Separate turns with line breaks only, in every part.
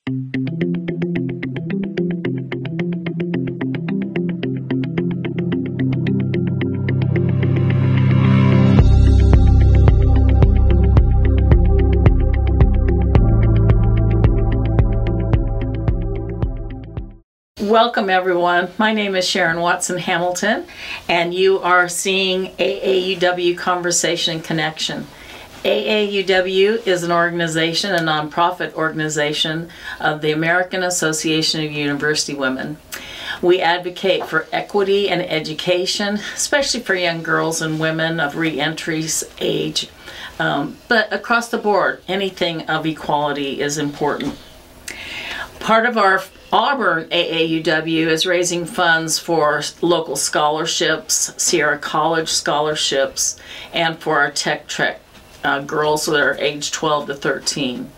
Welcome everyone. My name is Sharon Watson Hamilton and you are seeing AAUW Conversation Connection. AAUW is an organization, a nonprofit organization of the American Association of University Women. We advocate for equity and education, especially for young girls and women of re-entry age. But across the board, anything of equality is important. Part of our Auburn AAUW is raising funds for local scholarships, Sierra College scholarships, and for our Tech Trek girls that are age 12 to 13.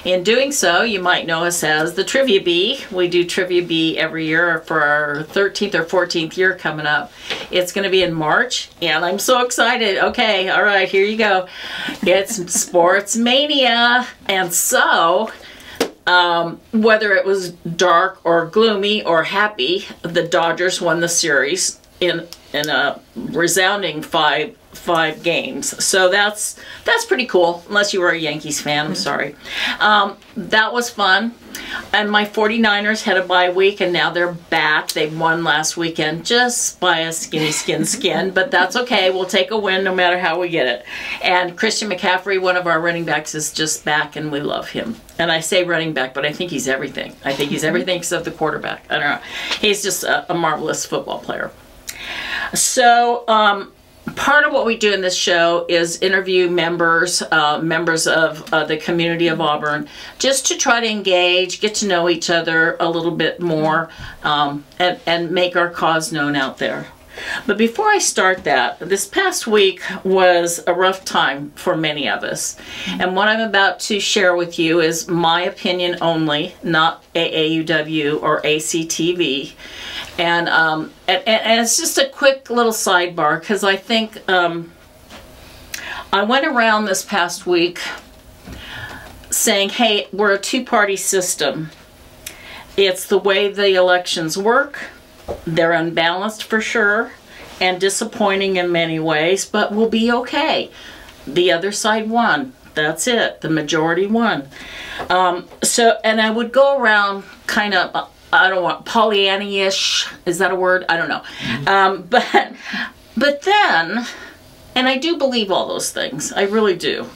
In doing so, you might know us as the Trivia Bee. We do Trivia Bee every year for our 13th or 14th year coming up. It's going to be in March, and I'm so excited. Okay, all right, here you go. It's Sports Mania, and so whether it was dark or gloomy or happy, the Dodgers won the series in a resounding five games. So that's pretty cool, unless you were a Yankees fan. I'm sorry. That was fun. And my 49ers had a bye week, and now they're back. They won last weekend just by a skin, but that's okay. We'll take a win no matter how we get it. And Christian McCaffrey, one of our running backs, is just back, and we love him. And I say running back, but I think he's everything. I think he's everything except the quarterback. I don't know. He's just a marvelous football player. So, part of what we do in this show is interview members of the community of Auburn, just to try to engage, get to know each other a little bit more, and make our cause known out there. But before I start that, this past week was a rough time for many of us. And what I'm about to share with you is my opinion only, not AAUW or ACTV. And it's just a quick little sidebar, because I think I went around this past week saying, hey, we're a two-party system. It's the way the elections work. They're unbalanced for sure, and disappointing in many ways, but we'll be okay. The other side won. That's it. The majority won. And I would go around kind of, I don't want, Pollyanna-ish, is that a word? I don't know. But then, and I do believe all those things, I really do.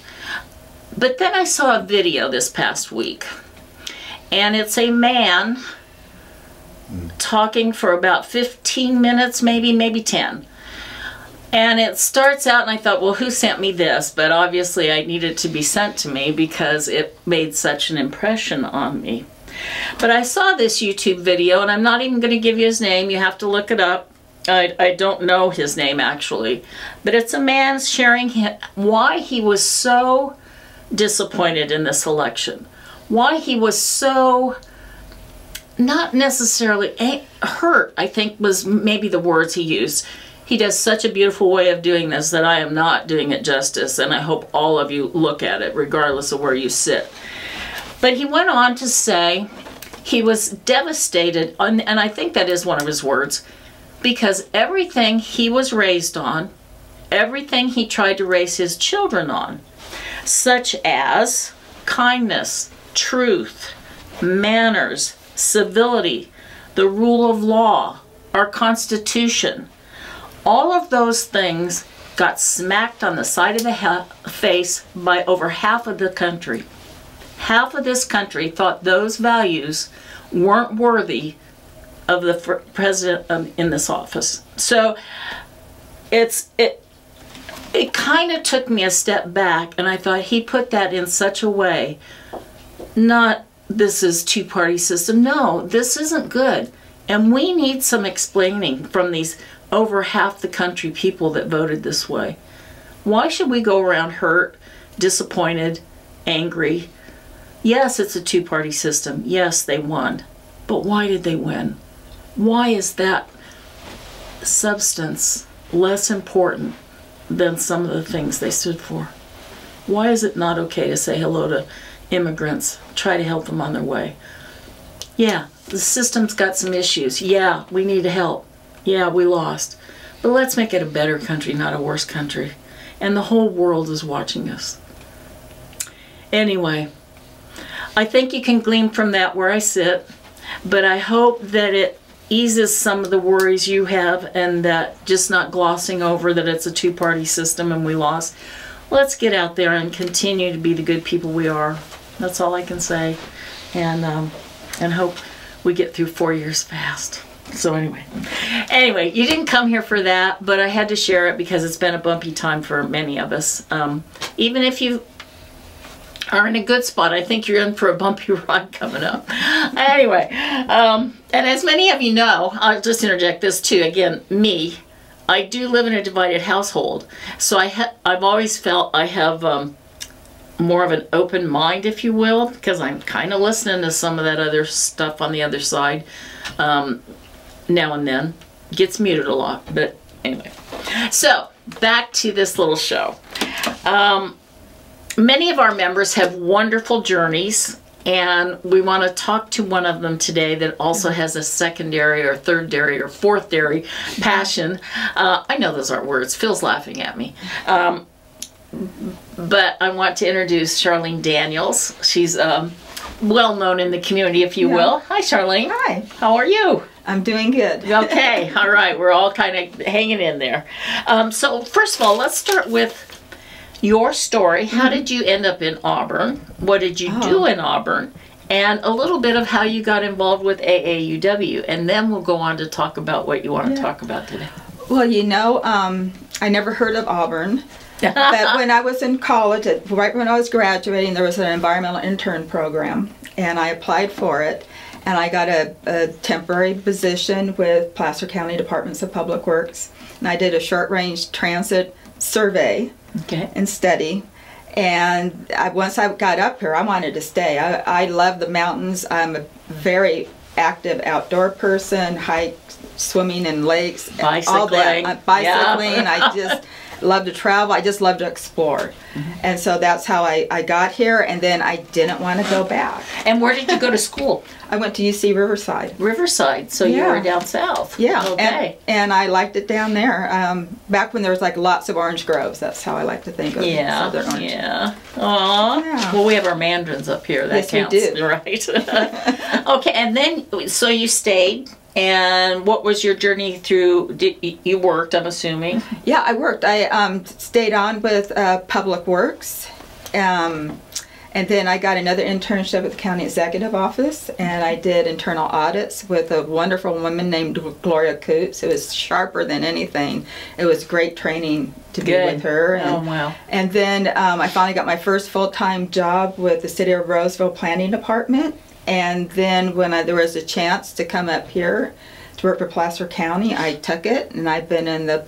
But then I saw a video this past week, and it's a man talking for about 15 minutes, maybe 10. And it starts out, and I thought, well, who sent me this? But obviously I needed to be sent to me because it made such an impression on me. But I saw this YouTube video, and I'm not even going to give you his name. You have to look it up. I don't know his name, actually. But it's a man sharing why he was so disappointed in this election. Why he was so, not necessarily hurt, I think was maybe the words he used. He does such a beautiful way of doing this that I am not doing it justice, and I hope all of you look at it regardless of where you sit. But he went on to say he was devastated, and I think that is one of his words, because everything he was raised on, everything he tried to raise his children on, such as kindness, truth, manners, civility, the rule of law, our Constitution, all of those things got smacked on the side of the face by over half of the country. Half of this country thought those values weren't worthy of the president in this office. So it kind of took me a step back, and I thought he put that in such a way, not this is two-party system. No, this isn't good. And we need some explaining from these over half the country people that voted this way. Why should we go around hurt, disappointed, angry? Yes, it's a two-party system. Yes, they won. But why did they win? Why is that substance less important than some of the things they stood for? Why is it not okay to say hello to immigrants, try to help them on their way? Yeah, the system's got some issues. Yeah, we need help. Yeah, we lost. But let's make it a better country, not a worse country. And the whole world is watching us. Anyway, I think you can glean from that where I sit, but I hope that it eases some of the worries you have, and that just not glossing over that it's a two-party system and we lost. Let's get out there and continue to be the good people we are. That's all I can say. And hope we get through 4 years fast. So anyway, you didn't come here for that, but I had to share it because it's been a bumpy time for many of us. Even if you are in a good spot, I think you're in for a bumpy ride coming up. Anyway, and as many of you know, I'll just interject this too. Again, I do live in a divided household, so I've always felt I have more of an open mind, if you will, because I'm kind of listening to some of that other stuff on the other side now and then. Gets muted a lot, but anyway. So, back to this little show. Many of our members have wonderful journeys, and we want to talk to one of them today that also has a secondary or third-dairy or fourth-dairy passion. I know those aren't words. Phil's laughing at me. But I want to introduce Charlene Daniels. She's well known in the community, if you will. Hi, Charlene.
Hi.
How are you?
I'm doing good.
Okay. All right. We're all kind of hanging in there. So first of all, let's start with your story. How did you end up in Auburn? What did you do in Auburn? And a little bit of how you got involved with AAUW. And then we'll go on to talk about what you want to talk about today.
Well, you know, I never heard of Auburn. But when I was in college, right when I was graduating, there was an environmental intern program, and I applied for it, and I got a temporary position with Placer County Departments of Public Works, and I did a short-range transit survey and study, and once I got up here, I wanted to stay. I love the mountains. I'm a very active outdoor person, hike, swimming in lakes,
bicycling.
All that. Bicycling,
Yeah.
I just love to travel. I just love to explore. And so that's how I got here, and then I didn't want to go back.
And where did you go to school?
I went to UC Riverside.
Riverside, so you were down south.
Yeah,
okay.
And I liked it down there. Back when there was like lots of orange groves, that's how I like to think of Southern Orange.
Yeah. Aw. Yeah. Well, we have our mandarins up here. That counts.
We do.
Right. Okay, and then, so you stayed, and what was your journey through? You worked, I'm assuming?
Yeah, I worked. I stayed on with Public Works. And then I got another internship at the county executive office, and I did internal audits with a wonderful woman named Gloria Coots. It was sharper than anything. It was great training to be with her. And,
wow.
And then I finally got my first full-time job with the City of Roseville Planning Department. And then when there was a chance to come up here to work for Placer County, I took it, and I've been in the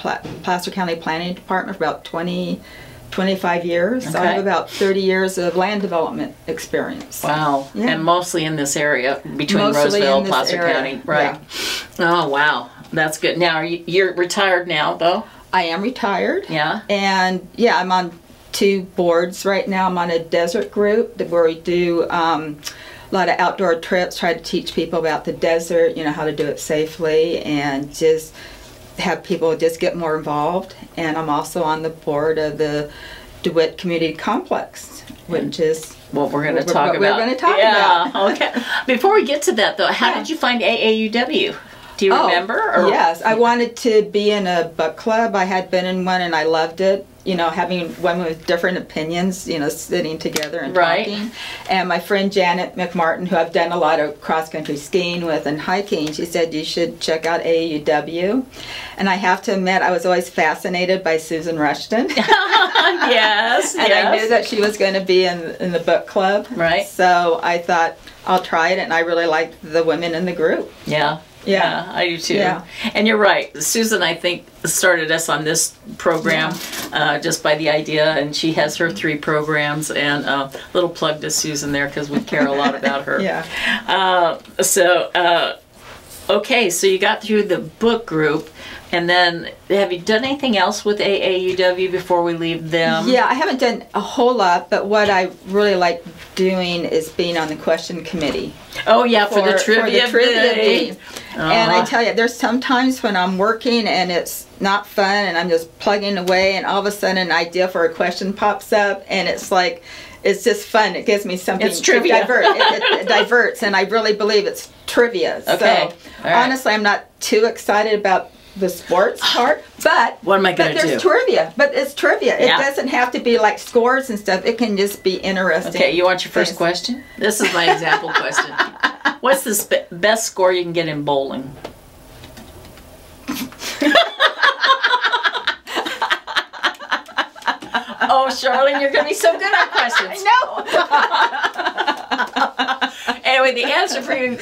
Placer County Planning Department for about 25 years. Okay. So I have about 30 years of land development experience.
Wow. Yeah. And mostly in this area, between Roseville and Placer County. Right. Yeah. Oh, wow. That's good. Now, you're retired now, though?
I am retired.
Yeah.
And, yeah, I'm on 2 boards right now. I'm on a desert group where we do a lot of outdoor trips, try to teach people about the desert, you know, how to do it safely, and just have people just get more involved. And I'm also on the board of the DeWitt Community Complex, which is
what we're going to talk about.
We're going to talk about.
Okay. Before we get to that, though, how did you find AAUW? Do you remember? Or?
Yes, I wanted to be in a book club. I had been in one, and I loved it. You know, having women with different opinions, you know, sitting together and talking. And my friend Janet McMartin, who I've done a lot of cross-country skiing with and hiking, she said, you should check out AAUW. And I have to admit, I was always fascinated by Susan Rushton.
Yes,
And I knew that she was going to be in the book club.
Right.
So I thought, I'll try it, and I really liked the women in the group.
Yeah. Yeah, I do too. Yeah. And you're right. Susan, I think, started us on this program just by the idea, and she has her 3 programs, and a little plug to Susan there because we care a lot about her. Okay, so you got through the book group, and then have you done anything else with AAUW before we leave them?
Yeah, I haven't done a whole lot, but what I really like doing is being on the question committee.
Oh yeah, for the trivia bee.
And I tell you, there's some times when I'm working and it's not fun and I'm just plugging away, and all of a sudden an idea for a question pops up, and it's like, it's just fun. It gives me something.
It's trivia.
It diverts, and I really believe it's trivia.
Okay.
So honestly, I'm not too excited about the sports part, but
what am I going to do?
There's trivia. But it's trivia.
Yeah.
It doesn't have to be like scores and stuff. It can just be interesting.
Okay, you want your first question? This is my example question. What's the best score you can get in bowling? Oh, Charlene, you're going to be so good at questions. Anyway, the answer for you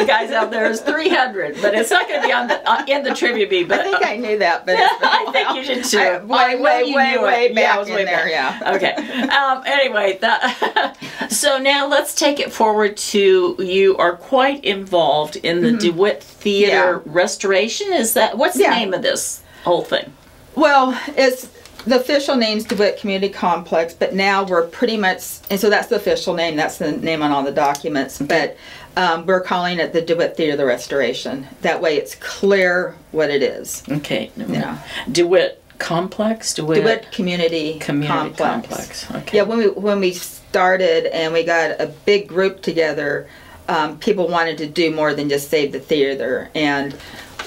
guys out there is 300, but it's not going to be on the in the trivia bee. But
I think I knew that, but
I think you did too.
Way back in there.
Yeah. Okay. Anyway, so now let's take it forward to you are quite involved in the DeWitt Theater restoration. Is that what's the name of this whole thing?
Well, it's the official name's DeWitt Community Complex, but now we're pretty much, and so that's the official name. That's the name on all the documents. But we're calling it the DeWitt Theater, the restoration. That way, it's clear what it is.
Okay.
Yeah.
DeWitt Complex.
DeWitt Community Complex.
Okay.
Yeah. When we started and we got a big group together, people wanted to do more than just save the theater, and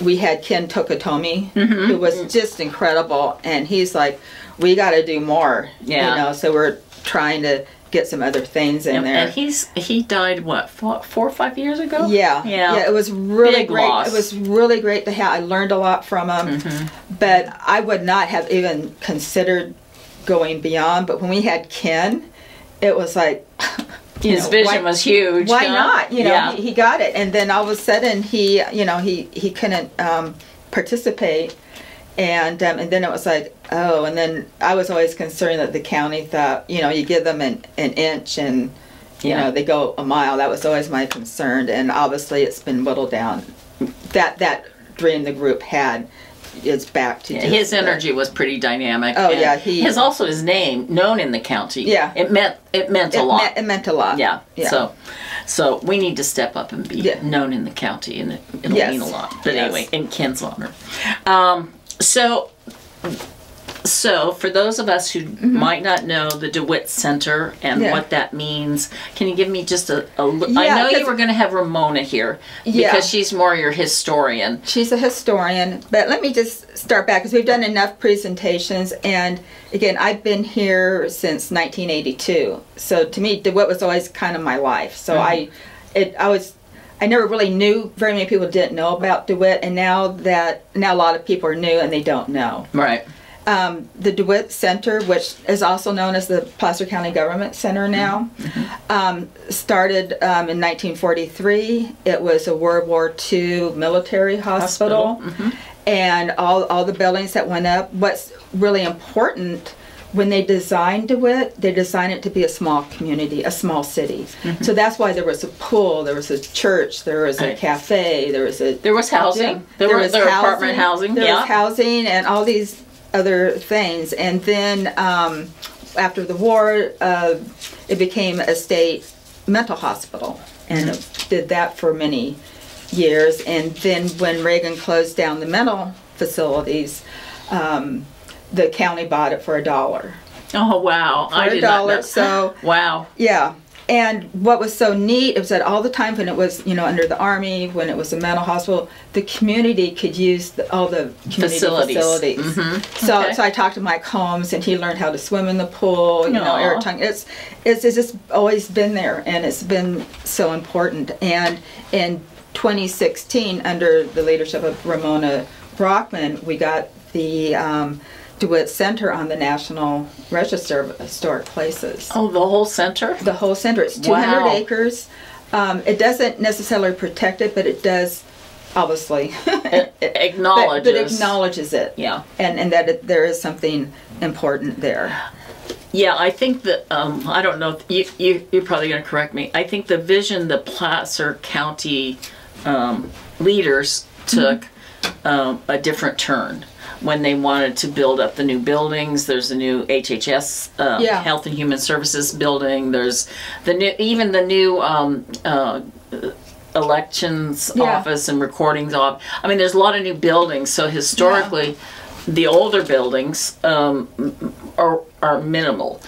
we had Ken Tokotomi, who was just incredible, and he's like, we got to do more, you know, so we're trying to get some other things in there.
And he died, what, 4 or 5 years ago?
Yeah. It was really
big
great.
loss.
It was really great to have. I learned a lot from him, but I would not have even considered going beyond, but when we had Ken, it was like,
his vision was huge.
Why not? You know, he got it, and then all of a sudden he couldn't participate, and then it was like, oh, and then I was always concerned that the county thought, you know, you give them an inch and you know they go a mile. That was always my concern, and obviously it's been whittled down. That dream the group had is back to
his energy was pretty dynamic.
Oh yeah,
his name known in the county. Yeah, it meant a lot.
It meant a lot.
Yeah. So we need to step up and be known in the county, and it'll mean a lot. But anyway, in Ken's honor. So for those of us who might not know the DeWitt Center and what that means, can you give me just a I know you were going to have Ramona here because she's more your historian. She's a historian,
but let me just start back because we've done enough presentations, and again, I've been here since 1982. So to me, DeWitt was always kind of my life. So I never really knew, very many people didn't know about DeWitt, and now a lot of people are new and they don't know.
Right.
The DeWitt Center, which is also known as the Placer County Government Center now, started in 1943. It was a World War II military hospital. And all the buildings that went up. What's really important, when they designed DeWitt, they designed it to be a small community, a small city. So that's why there was a pool, there was a church, there was a cafe, there was
housing. There was apartment housing.
There was housing and all these other things. And then after the war, it became a state mental hospital, and it did that for many years. And then when Reagan closed down the mental facilities, the county bought it for $1.
Oh wow!
For $1. So
wow.
Yeah. And what was so neat is that all the time when it was, under the Army, when it was a mental hospital, the community could use all the community facilities. So I talked to Mike Holmes, and he learned how to swim in the pool. Air tongue. It's just always been there, and it's been so important. And in 2016, under the leadership of Ramona Brockman, we got the DeWitt Center on the National Register of Historic Places.
Oh, the whole center?
The whole center. It's 200 acres. It doesn't necessarily protect it, but it does, obviously.
It acknowledges.
But acknowledges it.
Yeah.
And that there is something important there.
Yeah, I think that, I don't know, you're probably going to correct me. I think the vision the Placer County leaders took a different turn when they wanted to build up the new buildings. There's a new HHS, Health and Human Services building. There's the new elections office and recordings off. I mean, there's a lot of new buildings. So historically, the older buildings are minimal.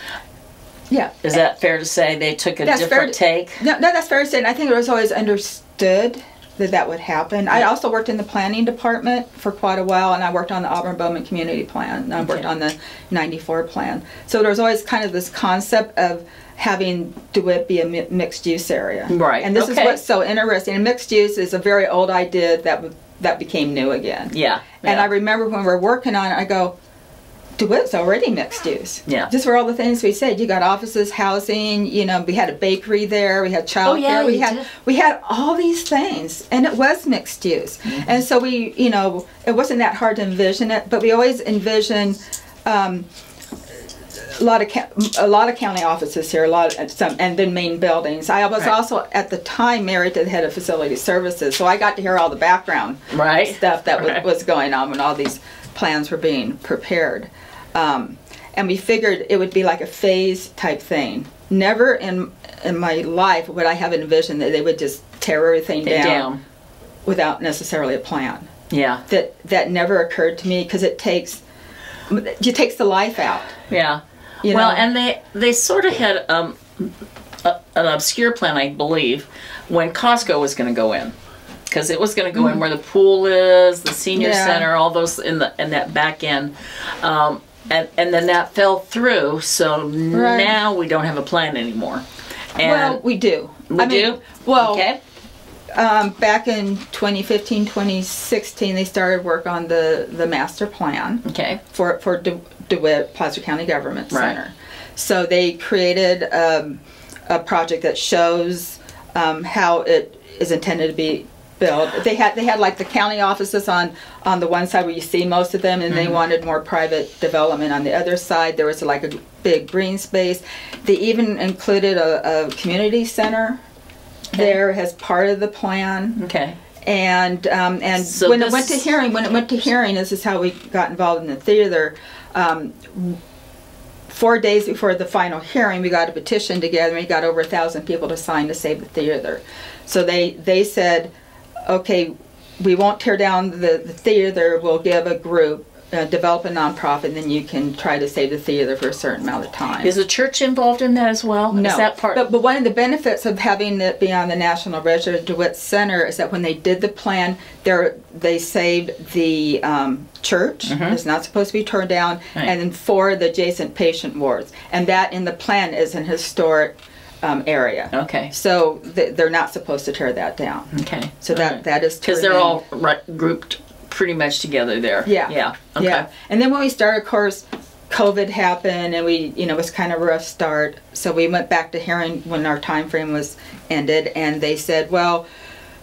Yeah.
Is that fair to say? They took a different take?
No, that's fair to say. And I think it was always understood that would happen. I also worked in the planning department for quite a while, and I worked on the Auburn Bowman Community Plan, and I worked on the 94 plan. So there was always kind of this concept of having DeWitt be a mixed use area.
Right.
And this is what's so interesting. And mixed use is a very old idea that became new again.
Yeah.
And I remember when we were working on it, I go, DeWitt's already mixed use.
Yeah.
Just for all the things we said. You got offices, housing, you know, we had a bakery there, we had childcare, we had all these things, and it was mixed use. And so we, you know, it wasn't that hard to envision it, but we always envisioned a lot of county offices here, and then main buildings. I was also at the time married to the head of facility services, so I got to hear all the background stuff that was going on when all these plans were being prepared. And we figured it would be like a phase type thing. Never in my life would I have envisioned that they would just tear everything down without necessarily a plan.
Yeah.
That never occurred to me, because it takes the life out.
Yeah.
You know?
Well, and they sort of had an obscure plan, I believe, when Costco was going to go in. Because it was going to go in where the pool is, the senior center, all those in that back end. And then that fell through, so now we don't have a plan anymore. And
well, we do.
We do?
Well,
okay.
Back in 2015, 2016, they started work on the master plan for DeWitt Placer County Government Center. So they created a project that shows how it is intended to be built. They had like the county offices on the one side where you see most of them, and they wanted more private development on the other side. There was like a big green space. They even included a community center there as part of the plan.
Okay.
And so when it went to hearing, this is how we got involved in the theater. 4 days before the final hearing, we got a petition together, and we got over 1,000 people to sign to save the theater. So they said, okay, we won't tear down the theater, we'll give a group, develop a nonprofit, and then you can try to save the theater for a certain amount of time.
Is the church involved in that as well?
No.
Is that part?
But one of the benefits of having it be on the National Register DeWitt Center is that when they did the plan, they saved the church. It's not supposed to be torn down, and then 4 of the adjacent patient wards. And that in the plan is an historic area.
Okay.
So they're not supposed to tear that down.
Okay.
So that is
because they're all grouped pretty much together there.
Yeah.
Yeah. Okay.
Yeah. And then when we started, of course, COVID happened, and it was kind of a rough start. So we went back to hearing when our time frame was ended, and they said, well,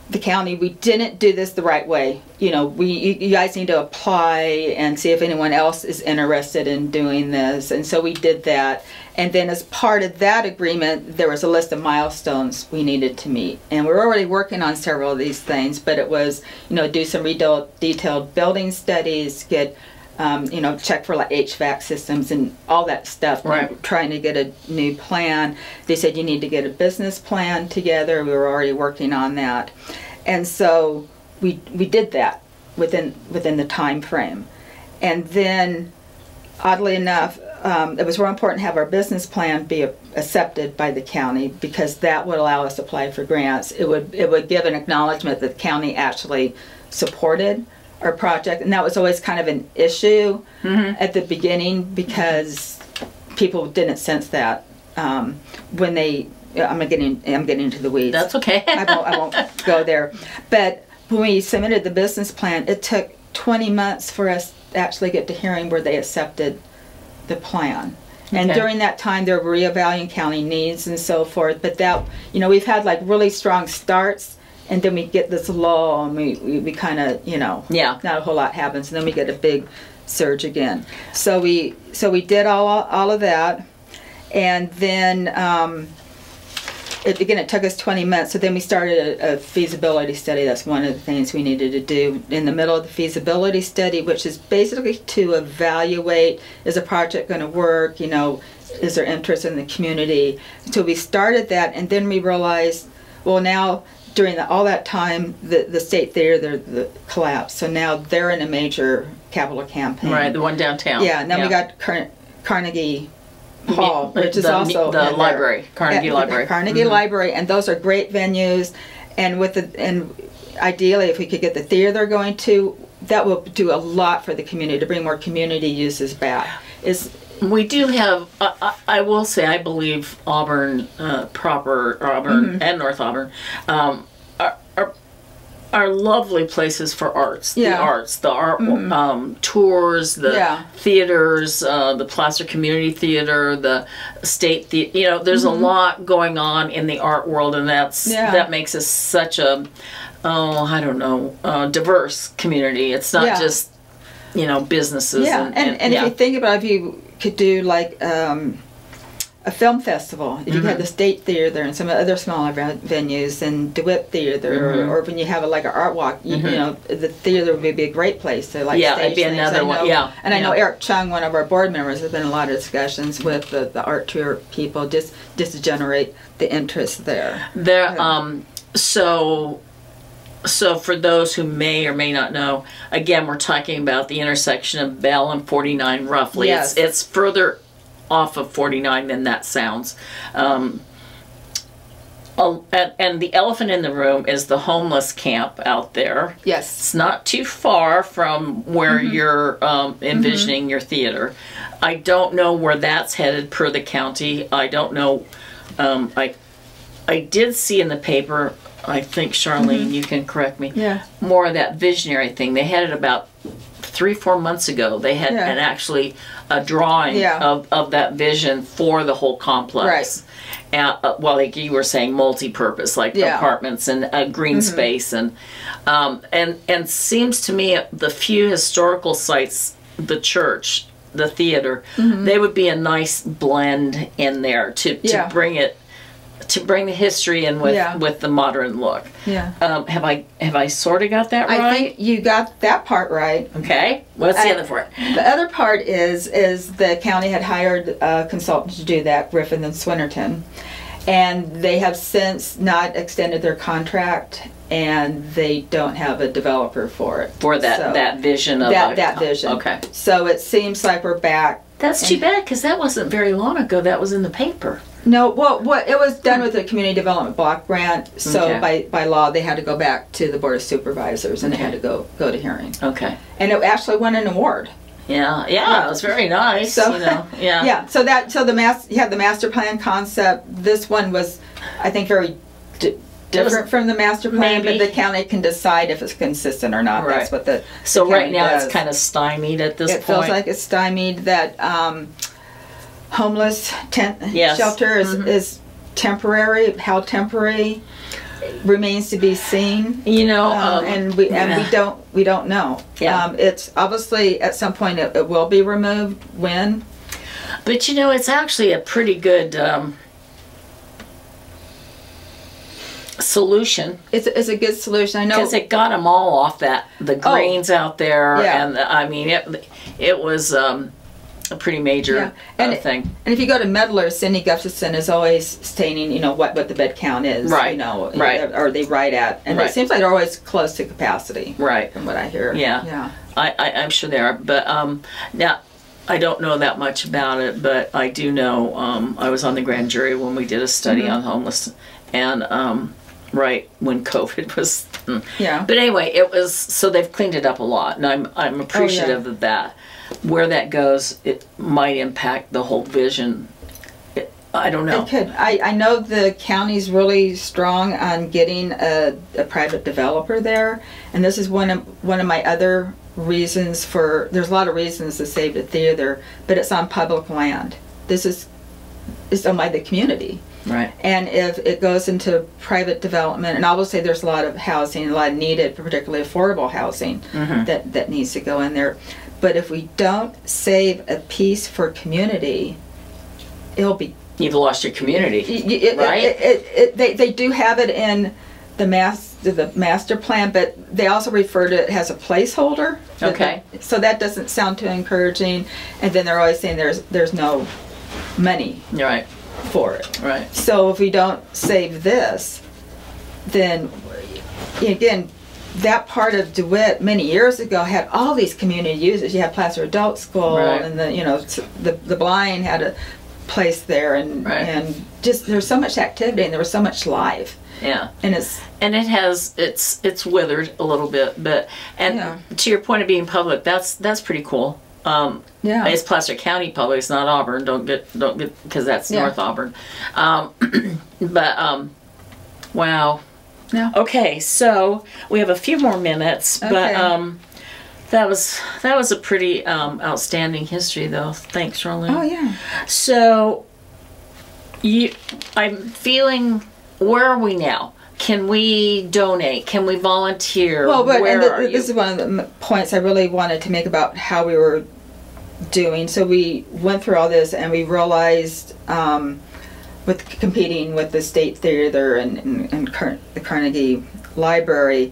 the county, we didn't do this the right way. You know, you guys need to apply and see if anyone else is interested in doing this. And so we did that. And then as part of that agreement, there was a list of milestones we needed to meet. And we were already working on several of these things, but it was, do some detailed building studies, get, check for like HVAC systems and all that stuff.
Right.
Trying to get a new plan. They said you need to get a business plan together. We were already working on that. And so we did that within the time frame. And then, oddly enough, it was real important to have our business plan be accepted by the county, because that would allow us to apply for grants. It would give an acknowledgement that the county actually supported our project, and that was always kind of an issue at the beginning, because people didn't sense that when they. I'm getting into the weeds.
That's okay.
I won't go there. But when we submitted the business plan, it took 20 months for us to actually get to hearing where they accepted the plan. Okay. And during that time, they were reevaluating county needs and so forth. But that, we've had like really strong starts, and then we get this lull, and we kind of, not a whole lot happens, and then we get a big surge again. So we did all of that, and then again, it took us 20 months. So then we started a feasibility study. That's one of the things we needed to do in the middle of the feasibility study, which is basically to evaluate, is a project going to work? You know, is there interest in the community? So we started that, and then we realized, well, now during all that time, the State Theater collapsed. So now they're in a major capital campaign.
Right, the one downtown.
Yeah, and then we got Carnegie Hall, which is also
the library, Carnegie Library.
Carnegie Library, and those are great venues. And ideally, if we could get the theater going too, that will do a lot for the community to bring more community uses back.
We do have, I will say, I believe Auburn proper, Auburn and North Auburn, are lovely places for arts.
Yeah.
The arts, the art tours, the theaters, the Placer Community Theater, the State Theater. You know, there's a lot going on in the art world, and that makes us such a, I don't know, diverse community. It's not just, you know, businesses.
Yeah, and if you think about, if you could do like a film festival, if you had the State Theater and some other smaller venues, and DeWitt Theater, or when you have like an art walk, you know, the theater would be a great place to like stage
it'd be
things.
another one.
And I know Eric Chung, one of our board members, has been in a lot of discussions with the art tour people just to generate the interest there.
So for those who may or may not know, again, we're talking about the intersection of Bell and 49 roughly.
Yes.
It's further off of 49 than that sounds. And the elephant in the room is the homeless camp out there.
Yes.
It's not too far from where you're envisioning your theater. I don't know where that's headed per the county. I don't know. I did see in the paper, I think, Charlene, you can correct me, more of that visionary thing. They had it about 3-4 months ago. They had actually a drawing of that vision for the whole complex. Right. Well, like you were saying, multi-purpose, like apartments and a green space, and seems to me the few historical sites, the church, the theater, they would be a nice blend in there to bring it. To bring the history in with the modern look. Yeah. Have I sort of got that right?
I think you got that part right.
Okay. What's the other part?
The other part is the county had hired a consultant to do that, Griffin and Swinnerton, and they have since not extended their contract, and they don't have a developer for it.
For that vision of
that vision.
Okay.
So it seems like we're back.
That's too bad, because that wasn't very long ago. That was in the paper.
No, well, it was done with a community development block grant. So by law, they had to go back to the board of supervisors, and it had to go to hearing. Okay. And it actually won an award.
Yeah, it was very nice. So, you know,
So you had the master plan concept. This one was, I think, very different from the master plan, but the county can decide if it's consistent or not. Right. That's what the
right now does. It's kind of stymied at this point.
It feels like it's stymied. That homeless tent shelter is temporary. How temporary remains to be seen. You know, and we don't know. Yeah. It's obviously at some point it will be removed. When?
But you know, it's actually a pretty good solution.
It's a good solution. I know,
because it got them all off the greens out there, and I mean it was a pretty major thing.
And if you go to Meddler, Cindy Gustafson is always stating, you know, what the bed count is,
right?
You know, or they write at, and it seems like they're always close to capacity,
right?
From what I hear.
Yeah. I'm sure they are, but now. I don't know that much about it, but I do know I was on the grand jury when we did a study on homeless, and right when COVID was. But anyway, it was, so they've cleaned it up a lot, and I'm appreciative of that. Where that goes, it might impact the whole vision. I don't know.
It could. I know the county's really strong on getting a private developer there, and this is one of my other reasons for. There's a lot of reasons to save the theater, but it's on public land. It's owned by the community. Right. And if it goes into private development, and I will say there's a lot of housing, a lot of needed, particularly affordable housing, that needs to go in there. But if we don't save a piece for community, it'll be
you've lost your community, right?
They do have it in the master plan, but they also refer to it as a placeholder.
Okay.
So that doesn't sound too encouraging. And then they're always saying there's no money
Right.
for it.
Right.
So if we don't save this, then again, that part of DeWitt many years ago had all these community uses. You had Placer Adult School,
Right.
and the blind had a place there, and
Right.
and just there's so much activity, and there was so much life.
Yeah.
And
it has it's withered a little bit, but to your point of being public, that's pretty cool.
Yeah.
It's Placer County Public. It's not Auburn. Don't get because that's North Auburn. Wow.
Yeah.
Okay, so we have a few more minutes, but that was a pretty outstanding history, though. Thanks, Charlene.
Oh yeah.
So I'm feeling. Where are we now? Can we donate? Can we volunteer?
Well, but this is one of the points I really wanted to make about how we were doing. So we went through all this, and we realized with competing with the State Theater and the Carnegie Library,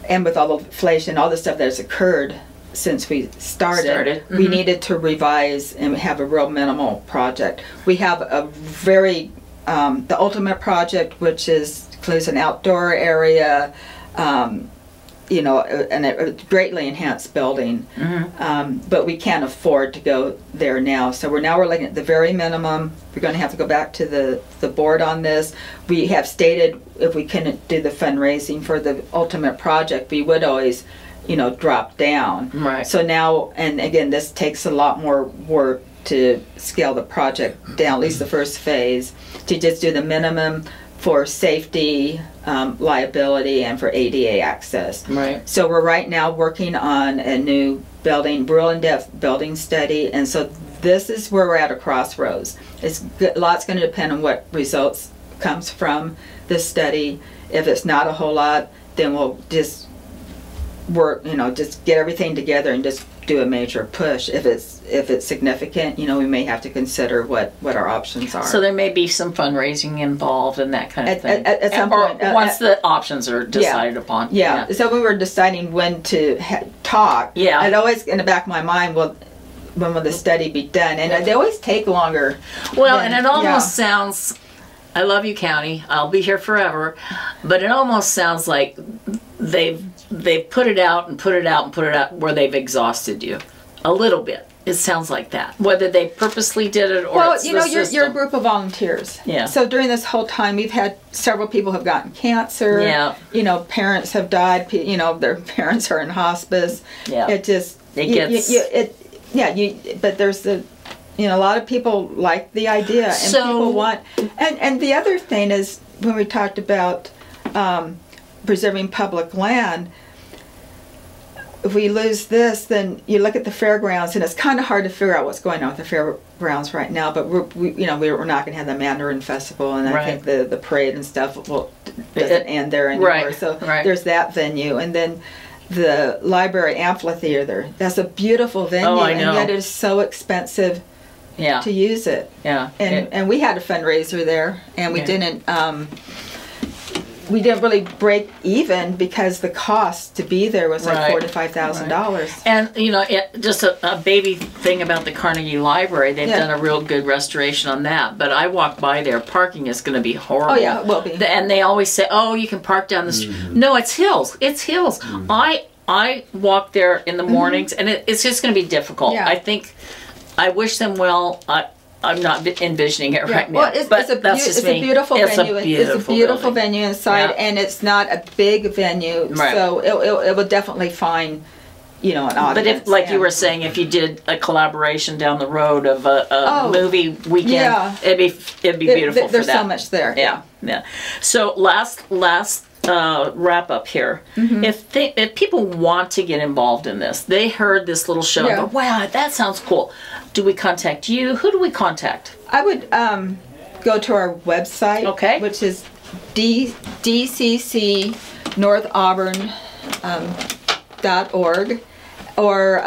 and with all the inflation, all the stuff that has occurred since we started. We needed to revise and have a real minimal project. We have a very the ultimate project, which includes an outdoor area, and a greatly enhanced building. But we can't afford to go there now. So we're looking at the very minimum. We're going to have to go back to the board on this. We have stated if we couldn't do the fundraising for the ultimate project, we would always, drop down.
Right.
So now, and again, this takes a lot more work to scale the project down, at least the first phase, to just do the minimum for safety, liability, and for ADA access.
Right.
So we're right now working on a new building, real in-depth building study, and so this is where we're at a crossroads. A lot's going to depend on what results comes from this study. If it's not a whole lot, then we'll just work, just get everything together and just do a major push. If it's significant, we may have to consider what our options are.
So there may be some fundraising involved and that kind of thing.
At some point,
once the options are decided upon.
Yeah. So we were deciding when to talk.
Yeah.
I'd always in the back of my mind, well, when will the study be done? And they always take longer.
Well, and it almost sounds. I love you, County. I'll be here forever. But it almost sounds like they've put it out and put it out and put it out where they've exhausted you a little bit. It sounds like that. Whether they purposely did it or it's the system.
You're a group of volunteers.
Yeah.
So during this whole time, we've had several people have gotten cancer.
Yeah.
Parents have died. Their parents are in hospice.
Yeah.
It just but there's a lot of people like the idea, and people want. And the other thing is when we talked about preserving public land. If we lose this, then you look at the fairgrounds, and it's kind of hard to figure out what's going on with the fairgrounds right now. But we're not going to have the Mandarin Festival, and I think the parade and stuff doesn't end there anymore.
Right.
So
Right.
there's that venue, and then the library amphitheater. That's a beautiful venue,
Oh, I know.
and yet it is so expensive to use it.
Yeah.
And we had a fundraiser there, and we didn't. We didn't really break even because the cost to be there was like $4,000 to $5,000.
And just a baby thing about the Carnegie Library, they've done a real good restoration on that. But I walk by there, parking is going to be horrible.
Oh yeah, it will be.
And they always say, "Oh, you can park down the street." No, it's hills. It's hills. I walk there in the mornings, and it's just going to be difficult.
Yeah.
I wish them well. I'm not envisioning it right now.
Well, it's a beautiful venue. It's a beautiful venue inside, and it's not a big venue, so it will definitely find, an audience.
But if, like you were saying, if you did a collaboration down the road of a movie weekend, it'd be beautiful.
There's
for that.
so much there.
Yeah. So last wrap up here. If people want to get involved in this, they heard this little show and go, wow, that sounds cool. Do we contact you? Who do we contact?
I would go to our website, which is dccnorthauburn.org, or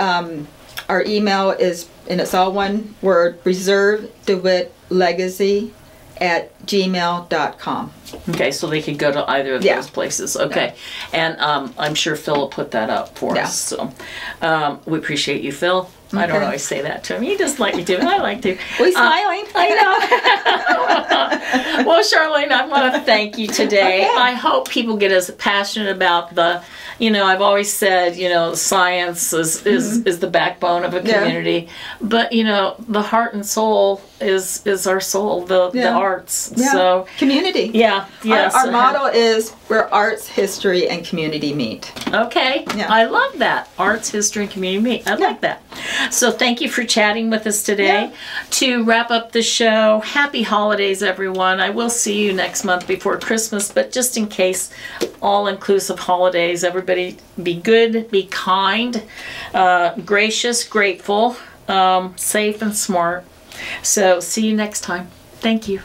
our email is and it's all one word, Reserve DeWitt Legacy @gmail.com.
Okay, so they could go to either of those places. Okay, and I'm sure Phil will put that up for us. So we appreciate you, Phil. I don't always say that to him. He doesn't like me to, and I like to.
We're smiling.
I know. Well, Charlene, I want to thank you today.
Okay.
I hope people get as passionate about the, I've always said, science is the backbone of a community. But, the heart and soul is our soul, the arts.
Yeah.
So
community.
Yeah.
Our motto is where arts, history, and community meet.
Okay.
Yeah.
I love that. Arts, history, and community meet. I like that. So thank you for chatting with us today.
Yeah.
To wrap up the show, happy holidays, everyone. I will see you next month before Christmas, but just in case, all-inclusive holidays. Everybody be good, be kind, gracious, grateful, safe, and smart. So see you next time. Thank you.